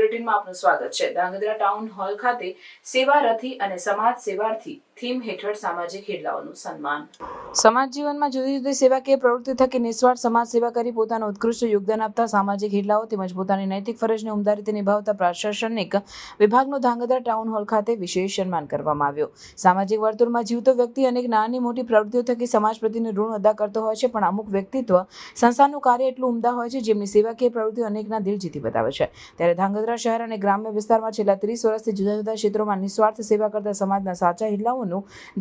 બુલેટિનમાં આપનું સ્વાગત છે। ધાંગધ્રા ટાઉન હોલ ખાતે સેવા રથી અને સમાજ સેવાર્થી થીમ હેઠળ સામાજિક હિલ્લાઓનું સન્માન। સમાજ જીવનમાં જુદી જુદી સેવાકીય પ્રવૃત્તિ થકી નિસ્વાર્થ સમાજ સેવા કરી પોતાનું ઉત્કૃષ્ટ યોગદાન આપતા સામાજિક હિલ્લાઓ તેમજ પોતાની નૈતિક ફરજને ઉમદારીથી નિભાવતા પ્રશાસનિક વિભાગનું ધાંગધ્રા ટાઉન હોલ ખાતે વિશેષ સન્માન કરવામાં આવ્યું। સામાજિક વર્તુળમાં જીવતો વ્યક્તિ અનેક નાની મોટી પ્રવૃત્તિઓ થકી સમાજ પ્રત્યેનું ઋણ અદા કરતો હોય છે, પણ અમુક વ્યક્તિત્વ સંસ્થાનું કાર્ય એટલું ઉમદા હોય છે જેમની સેવાકીય પ્રવૃત્તિઓ અનેકના દિલ જીતી બતાવે છે। ત્યારે ધાંગધ્રા શહેર અને ગ્રામ્ય વિસ્તારમાં છેલ્લા 30 વર્ષથી જુદા જુદા ક્ષેત્રોમાં નિસ્વાર્થ સેવા કરતા સમાજના સાચા હિલ્લાઓનું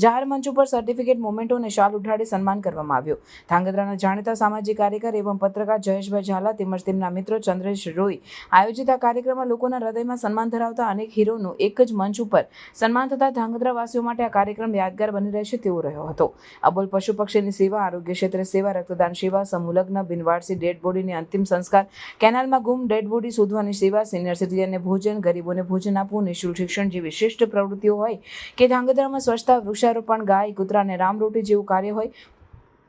જાહેર મંચ ઉપર સર્ટિફિકેટ, મોમેન્ટો અને શાલ ઉઠાડી સન્માન કરવામાં આવ્યું। ધાંગધ્રાના જાણીતા સામાજિક કાર્યકર એવં પત્રકાર જયેશભાઈ ઝાલા તેમજ તેમના મિત્ર ચંદ્રેશ રોય આયોજિત આ કાર્યક્રમમાં લોકોના હૃદયમાં સન્માન ધરાવતા અનેક હીરોનું એક જ મંચ ઉપર સન્માન થતા ધાંગધ્રા વાસીઓ માટે આ કાર્યક્રમ યાદગાર બની રહેશે તેવો રહ્યો હતો। અબોલ પશુ પક્ષીની સેવા, આરોગ્ય ક્ષેત્રે સેવા, રક્તદાન સેવા, સમૂહ લગ્ન, બિનવારસી ડેડ બોડીની અંતિમ સંસ્કાર, કેનાલમાં ગુમ ડેડ બોડી શોધવાની સેવા, સિનિયર સિટીઝનને ભોજન, ગરીબોને ભોજન આપવું, નિઃશુલ્ક શિક્ષણ જેવી વિશિષ્ટ પ્રવૃત્તિઓ હોય કે ધાંગધ્રામાં સ્વચ્છતા, વૃક્ષારોપણ, ગાય, કૂતરા અને રામરોટી જેવું કાર્ય હોય,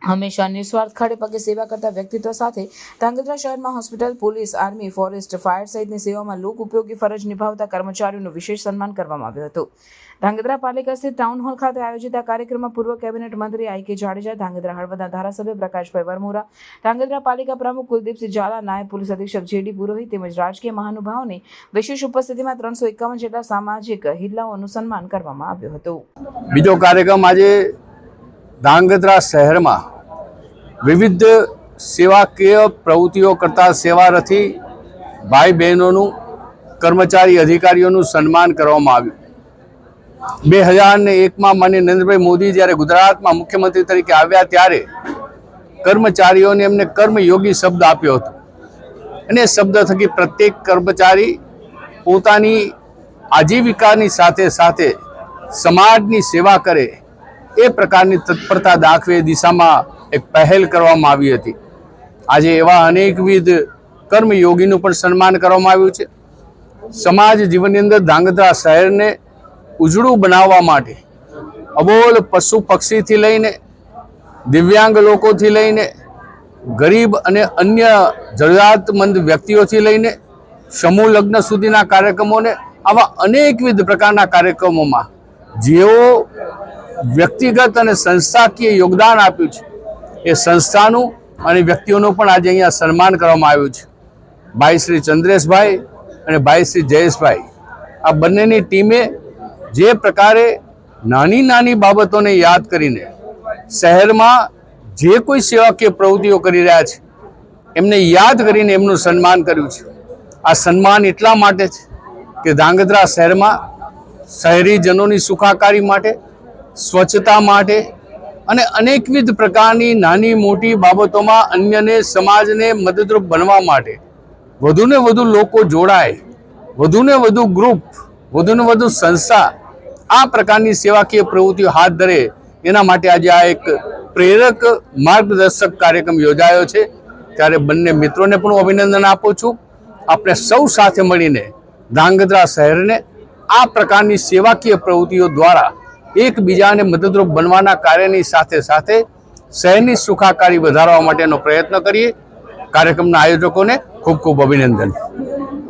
હંમેશા નિસ્વાર્થ ખડે પગે સેવા કરતા વ્યક્તિત્વ સાથે ધાંગધ્રા શહેરમાં hospital, police, army, forest, fire સહિતની સેવામાં લોક ઉપયોગી ફરજ નિભાવતા કર્મચારીઓનું વિશેષ સન્માન કરવામાં આવ્યું હતું। ધાંગધ્રા પાલિકા સ્થિત ટાઉન હોલ ખાતે આયોજિત આ કાર્યક્રમમાં પૂર્વ કેબિનેટ મંત્રી આઈ.કે. જાડેજા, ધાંગધ્રા હળવદના ધારાસભ્ય પ્રકાશભાઈ વરમોરા, ધાંગધ્રા પાલિકા પ્રમુખ કુલદીપસિંહ ઝાલા, નાયબ પોલીસ અધિક્ષક જે.ડી. પુરોહિત તેમજ રાજકીય મહાનુભાવોની વિશેષ ઉપસ્થિતિમાં 351 જેટલા સામાજિક હિલ્લાઓનું સન્માન કરવામાં આવ્યું હતું। બીજો કાર્યક્રમ આજે ધાંગધ્રા શહેરમાં વિવિધ સેવાકીય પ્રવૃત્તિઓ કરતા સેવારથી ભાઈ બહેનોનું, કર્મચારી અધિકારીઓનું સન્માન કરવામાં આવ્યું। 2001માં માનનીય નરેન્દ્રભાઈ મોદી જ્યારે ગુજરાતમાં મુખ્યમંત્રી તરીકે આવ્યા ત્યારે કર્મચારીઓને એમને કર્મયોગી શબ્દ આપ્યો હતો અને એ શબ્દ થકી પ્રત્યેક કર્મચારી પોતાની આજીવિકાની સાથે સાથે સમાજની સેવા કરે એ પ્રકારની તત્પરતા દાખવે એ દિશામાં એક પહેલ કરવામાં આવી હતી। આજે એવા અનેકવિધ કર્મયોગીનું પણ સન્માન કરવામાં આવ્યું છે। સમાજ જીવનની અંદર ધાંગધ્રા શહેરને ઉજળું બનાવવા માટે અબોલ પશુ પક્ષીથી લઈને દિવ્યાંગ લોકોથી લઈને ગરીબ અને અન્ય જરૂરિયાતમંદ વ્યક્તિઓથી લઈને સમૂહ લગ્ન સુધીના કાર્યક્રમોને આવા અનેકવિધ પ્રકારના કાર્યક્રમોમાં જેઓ વ્યક્તિગત અને સંસ્થાકીય યોગદાન આપ્યું છે એ સંસ્થાનું અને વ્યક્તિઓનું પણ આજે અહીંયા સન્માન કરવામાં આવ્યું છે। ભાઈ શ્રી ચંદ્રેશભાઈ અને ભાઈ શ્રી જયેશભાઈ આ બંનેની ટીમે જે પ્રકારે નાની નાની બાબતોને યાદ કરીને શહેરમાં જે કોઈ સેવાકીય પ્રવૃત્તિઓ કરી રહ્યા છે એમને યાદ કરીને એમનું સન્માન કર્યું છે। આ સન્માન એટલા માટે છે કે ધાંગધ્રા શહેરમાં શહેરીજનોની સુખાકારી માટે, સ્વચ્છતા માટે અને અનેકવિધ પ્રકારની નાની મોટી બાબતોમાં અન્યને, સમાજને મદદરૂપ બનવા માટે વધુને વધુ લોકો જોડાય, વધુને વધુ ગ્રુપ, વધુને વધુ સંસ્થા આ પ્રકારની સેવાકીય પ્રવૃત્તિઓ હાથ ધરે એના માટે આજે આ એક પ્રેરક માર્ગદર્શક કાર્યક્રમ યોજાયો છે। ત્યારે બંને મિત્રોને પણ હું અભિનંદન આપું છું। આપણે સૌ સાથે મળીને ધાંગધ્રા શહેરને આ પ્રકારની સેવાકીય પ્રવૃત્તિઓ દ્વારા એકબીજાને મદદરૂપ બનવાના કાર્યની સાથે સાથે શહેરની સુખાકારી વધારવા માટેનો પ્રયત્ન કરીએ। કાર્યક્રમના આયોજકોને ખૂબ ખૂબ અભિનંદન।